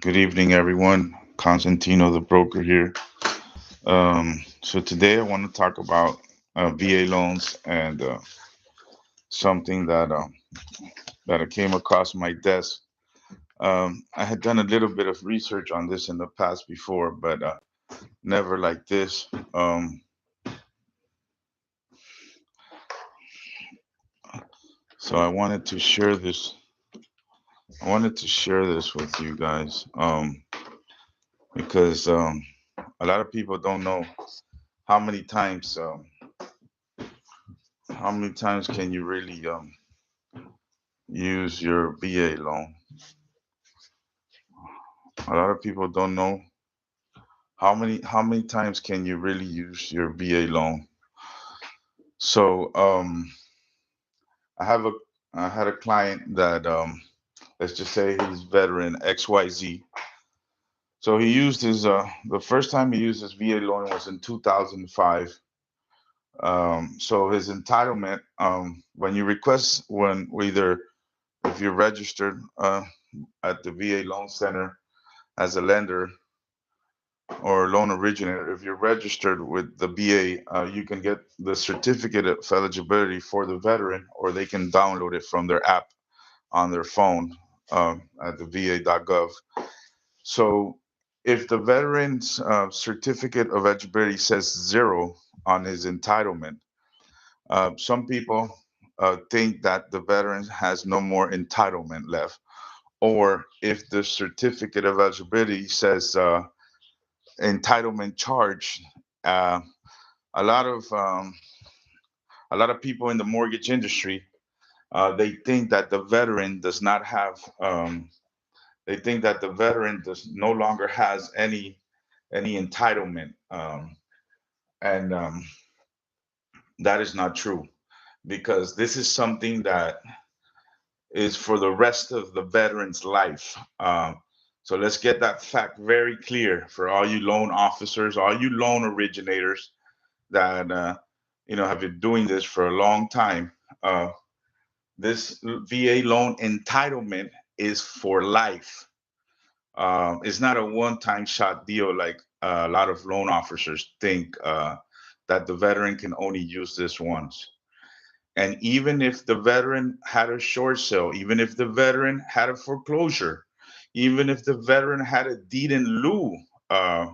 Good evening, everyone. Constantino, the broker here. So today I want to talk about VA loans and something that I came across my desk. I had done a little bit of research on this in the past before, but never like this. So I wanted to share this. I wanted to share this with you guys because a lot of people don't know how many times can you really use your VA loan. A lot of people don't know how many times can you really use your VA loan. So I have a I had a client that let's just say he's veteran XYZ. So he used his the first time he used his VA loan was in 2005. So his entitlement, when you request, when either if you're registered at the VA loan center as a lender or loan originator, if you're registered with the VA, you can get the certificate of eligibility for the veteran, or they can download it from their app on their phone at the va.gov. So if the veteran's certificate of eligibility says zero on his entitlement, some people think that the veteran has no more entitlement left. Or if the certificate of eligibility says entitlement charge, uh, a lot of people in the mortgage industry, they think that the veteran does not have they think that the veteran does no longer has any entitlement, and that is not true, because this is something that is for the rest of the veteran's life. So let's get that fact very clear for all you loan officers, all you loan originators that have been doing this for a long time. This VA loan entitlement is for life. It's not a one-time shot deal like a lot of loan officers think, that the veteran can only use this once. And even if the veteran had a short sale, even if the veteran had a foreclosure, even if the veteran had a deed in lieu, uh,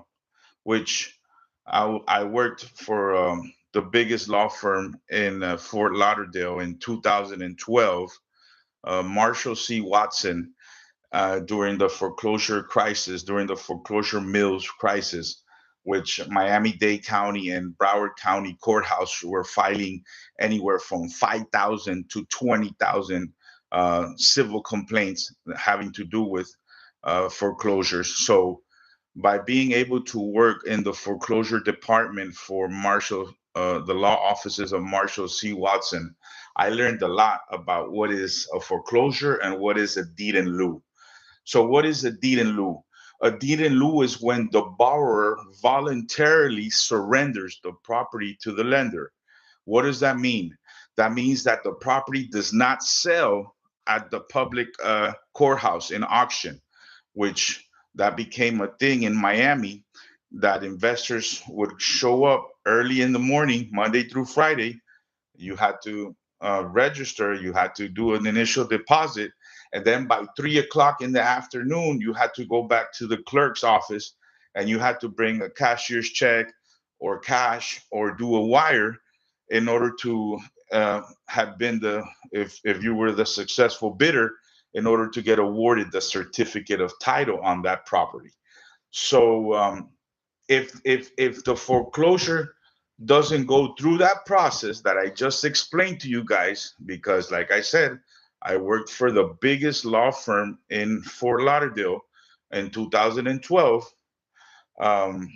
which I worked for the biggest law firm in Fort Lauderdale in 2012, Marshall C. Watson, during the foreclosure crisis, during the foreclosure mills crisis, which Miami-Dade County and Broward County courthouse were filing anywhere from 5,000 to 20,000 civil complaints having to do with foreclosures. So by being able to work in the foreclosure department for the law offices of Marshall C. Watson, I learned a lot about what is a foreclosure and what is a deed in lieu. So, what is a deed in lieu? A deed in lieu is when the borrower voluntarily surrenders the property to the lender. What does that mean? That means that the property does not sell at the public courthouse in auction, which that became a thing in Miami, that investors would show up early in the morning, Monday through Friday. You had to register, you had to do an initial deposit, and then by 3 o'clock in the afternoon, you had to go back to the clerk's office and you had to bring a cashier's check or cash or do a wire in order to have been if you were the successful bidder, in order to get awarded the certificate of title on that property. So if the foreclosure doesn't go through that process that I just explained to you guys, because like I said, I worked for the biggest law firm in Fort Lauderdale in 2012, um,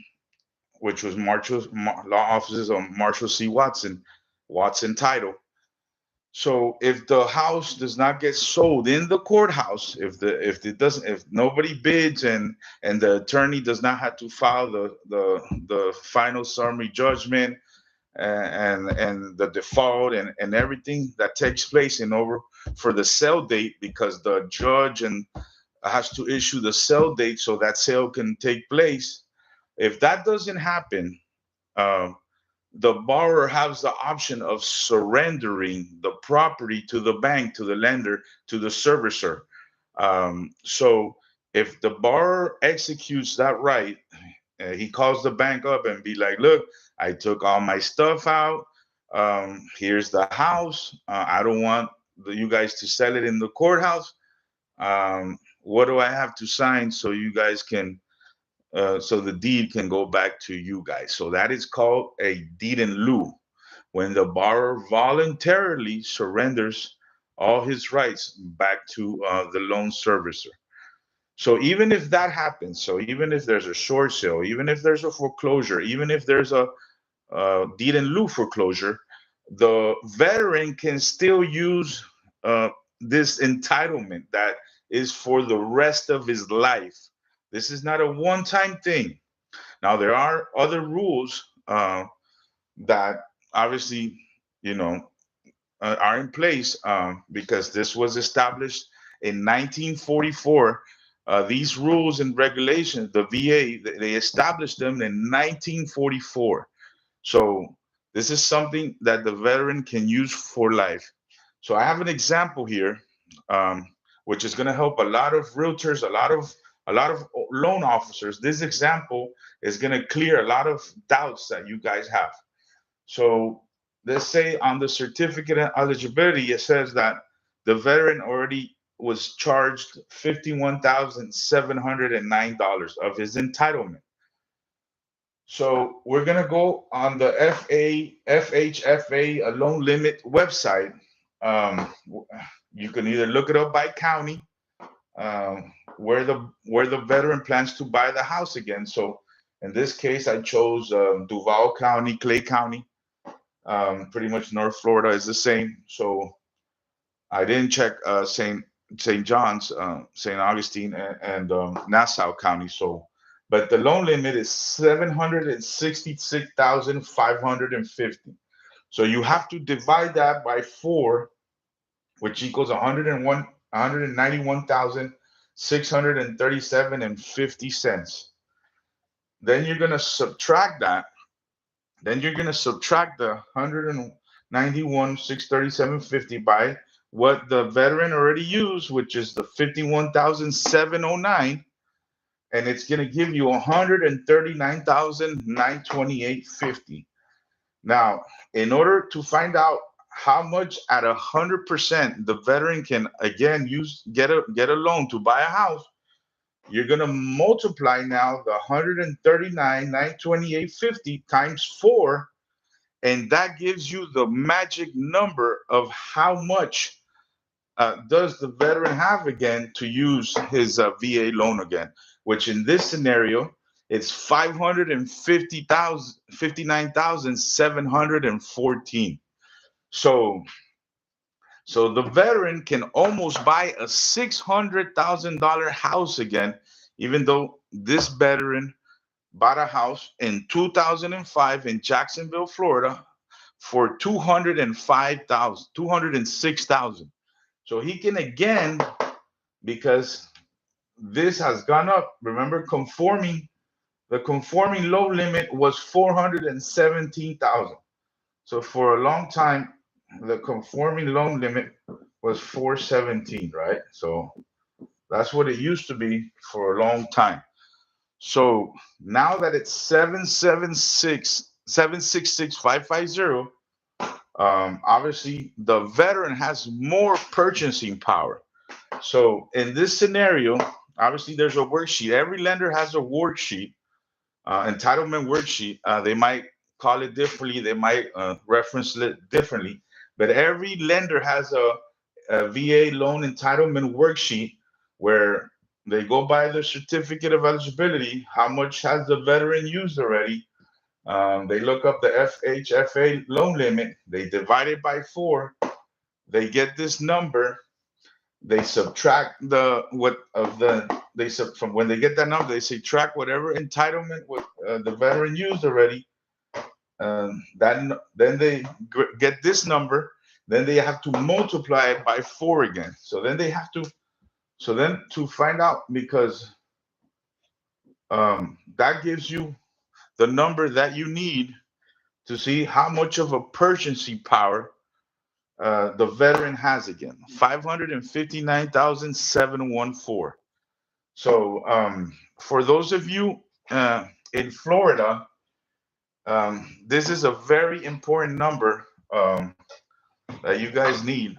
which was law offices of Marshall C. Watson title. So if the house does not get sold in the courthouse, if nobody bids, and the attorney does not have to file the final summary judgment, and the default, and everything that takes place in over for the sale date, because the judge and has to issue the sale date so that sale can take place. If that doesn't happen, uh, the borrower has the option of surrendering the property to the bank, to the lender, to the servicer. So if the borrower executes that right, he calls the bank up and be like, look, I took all my stuff out. Here's the house. I don't want you guys to sell it in the courthouse. What do I have to sign so you guys can so the deed can go back to you guys? So that is called a deed in lieu, when the borrower voluntarily surrenders all his rights back to the loan servicer. So even if that happens, so even if there's a short sale, even if there's a foreclosure, even if there's a deed in lieu foreclosure, the veteran can still use uh, this entitlement that is for the rest of his life. This is not a one-time thing. Now there are other rules that obviously, you know, are in place because this was established in 1944. These rules and regulations, the VA, they established them in 1944. So this is something that the veteran can use for life. So I have an example here, um, which is going to help a lot of realtors, a lot of loan officers. This example is going to clear a lot of doubts that you guys have. So let's say on the certificate of eligibility, it says that the veteran already was charged $51,709 of his entitlement. So we're gonna go on the FHFA loan limit website. You can either look it up by county, where the veteran plans to buy the house again. So in this case, I chose Duval County, Clay County. Pretty much North Florida is the same. So I didn't check St. John's, St. Augustine, and Nassau County. So, but the loan limit is 766,550. So you have to divide that by four, which equals 191,637 and 50 cents. Then you're gonna subtract that. Then you're gonna subtract the 191,637.50 by what the veteran already used, which is the 51,709, and it's gonna give you 139,928.50. Now, in order to find out how much at 100% the veteran can again get a loan to buy a house, you're gonna multiply now the 139,928.50 times four, and that gives you the magic number of how much does the veteran have again to use his VA loan again, which in this scenario, it's 559,714. So, so the veteran can almost buy a $600,000 house again, even though this veteran bought a house in 2005 in Jacksonville, Florida, for 205,000, 206,000. So he can again, because this has gone up. Remember, the conforming low limit was 417,000. So for a long time, the conforming loan limit was 417, right? So that's what it used to be for a long time. So now that it's 766,550, obviously the veteran has more purchasing power. So in this scenario, obviously there's a worksheet. Every lender has a worksheet, entitlement worksheet. They might call it differently. They might reference it differently. But every lender has a VA loan entitlement worksheet where they go by the certificate of eligibility. How much has the veteran used already? They look up the FHFA loan limit. They divide it by four. They get this number. They subtract the what of the they sub from when they get that number. They subtract whatever entitlement what the veteran used already. Then they get this number. Then they have to multiply it by four again. So then they have to So then to find out, because that gives you the number that you need to see how much of a purchasing power the veteran has again, 559,714. So for those of you in Florida, this is a very important number that you guys need.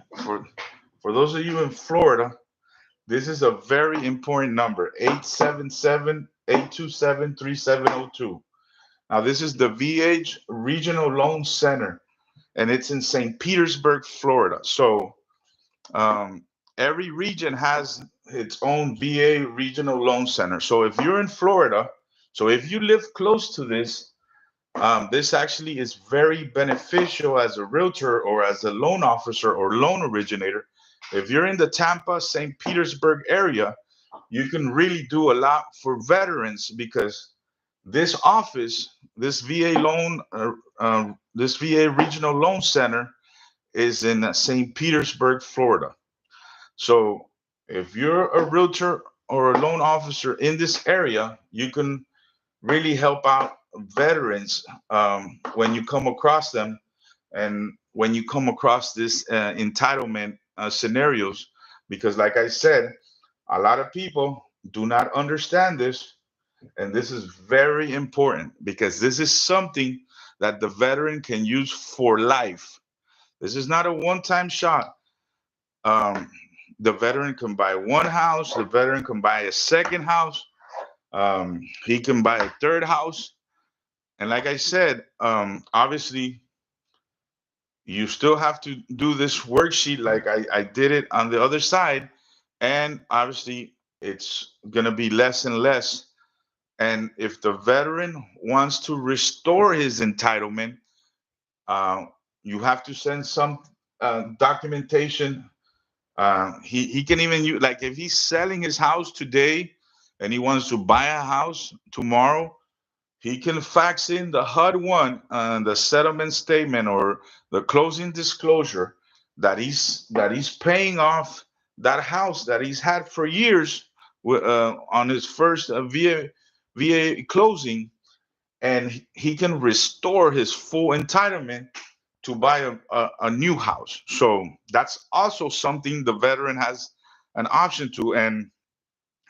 For those of you in Florida, this is a very important number, 877-827-3702. Now, this is the VH Regional Loan Center, and it's in St. Petersburg, Florida. So every region has its own VA Regional Loan Center. So if you're in Florida, so if you live close to this actually is very beneficial as a realtor or as a loan officer or loan originator. If you're in the Tampa, St. Petersburg area, you can really do a lot for veterans, because this office, this VA this VA Regional Loan Center is in St. Petersburg, Florida. So if you're a realtor or a loan officer in this area, you can really help out veterans when you come across them, and when you come across this entitlement scenarios, because like I said, a lot of people do not understand this, and this is very important because this is something that the veteran can use for life. This is not a one-time shot. um, the veteran can buy one house, the veteran can buy a second house, he can buy a third house. And like I said, obviously, you still have to do this worksheet like I did it on the other side. And obviously, it's going to be less and less. And if the veteran wants to restore his entitlement, uh, you have to send some documentation. He can even use, like if he's selling his house today and he wants to buy a house tomorrow, he can fax in the HUD-1, the settlement statement or the closing disclosure that he's paying off that house that he's had for years on his first VA closing, and he can restore his full entitlement to buy a new house. So that's also something the veteran has an option to, and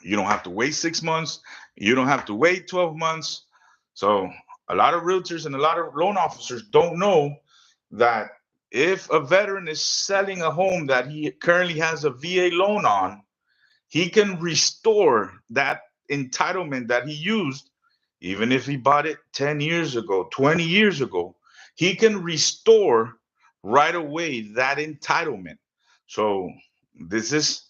you don't have to wait 6 months. You don't have to wait 12 months. So a lot of realtors and a lot of loan officers don't know that if a veteran is selling a home that he currently has a VA loan on, he can restore that entitlement that he used, even if he bought it 10 years ago, 20 years ago. He can restore right away that entitlement. So this is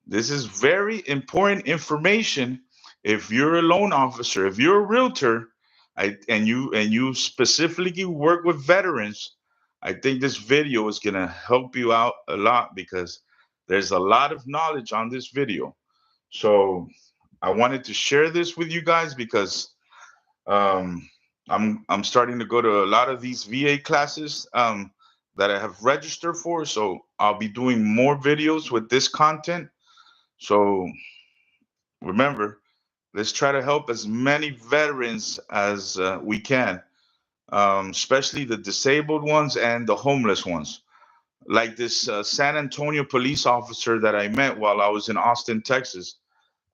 this is very important information. If you're a loan officer, if you're a realtor, and you specifically work with veterans, I think this video is gonna help you out a lot, because there's a lot of knowledge on this video. So I wanted to share this with you guys because um, I'm starting to go to a lot of these VA classes that I have registered for. So I'll be doing more videos with this content. So remember, let's try to help as many veterans as we can, especially the disabled ones and the homeless ones. Like this San Antonio police officer that I met while I was in Austin, Texas.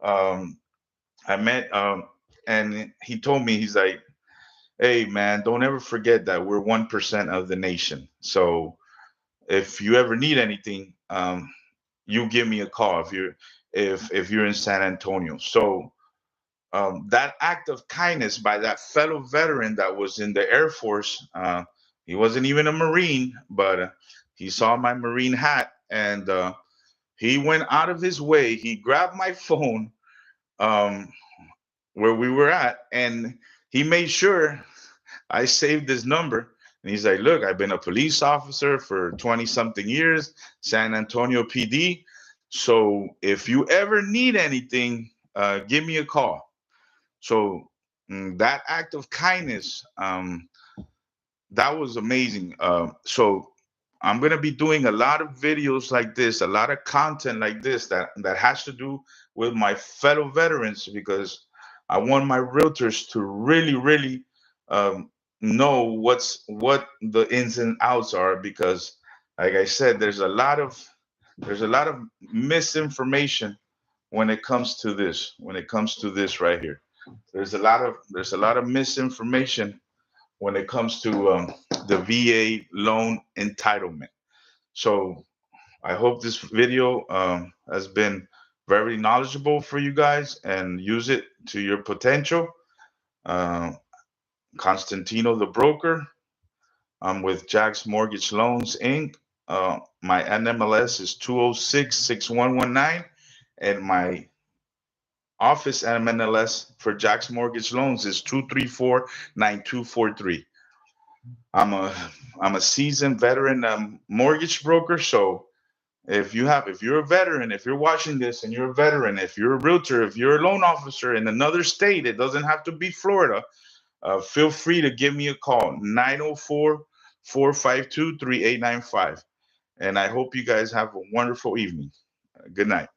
Um, I met, and he told me, he's like, "Hey, man, don't ever forget that we're 1% of the nation. So if you ever need anything, you give me a call if you're in San Antonio." So that act of kindness by that fellow veteran that was in the Air Force, he wasn't even a Marine, but he saw my Marine hat, and he went out of his way. He grabbed my phone um, where we were at, and he made sure I saved his number. And he's like, "Look, I've been a police officer for 20 something years, San Antonio PD. So if you ever need anything, give me a call." So that act of kindness, that was amazing. So I'm gonna be doing a lot of videos like this, a lot of content like this that has to do with my fellow veterans, because I want my realtors to really um, know what the ins and outs are. Because, like I said, there's a lot of misinformation when it comes to this. When it comes to this right here, there's a lot of misinformation when it comes to the VA loan entitlement. So I hope this video has been very knowledgeable for you guys, and use it to your potential. Uh, Constantino, the broker. I'm with Jax Mortgage Loans Inc. My NMLS is 2066119, and my office NMLS for Jax Mortgage Loans is 2349243. I'm a I'm a seasoned veteran mortgage broker. So if you're a veteran, if you're watching this and you're a veteran, if you're a realtor, if you're a loan officer in another state, it doesn't have to be Florida. Feel free to give me a call, 904-452-3895. And I hope you guys have a wonderful evening. Good night.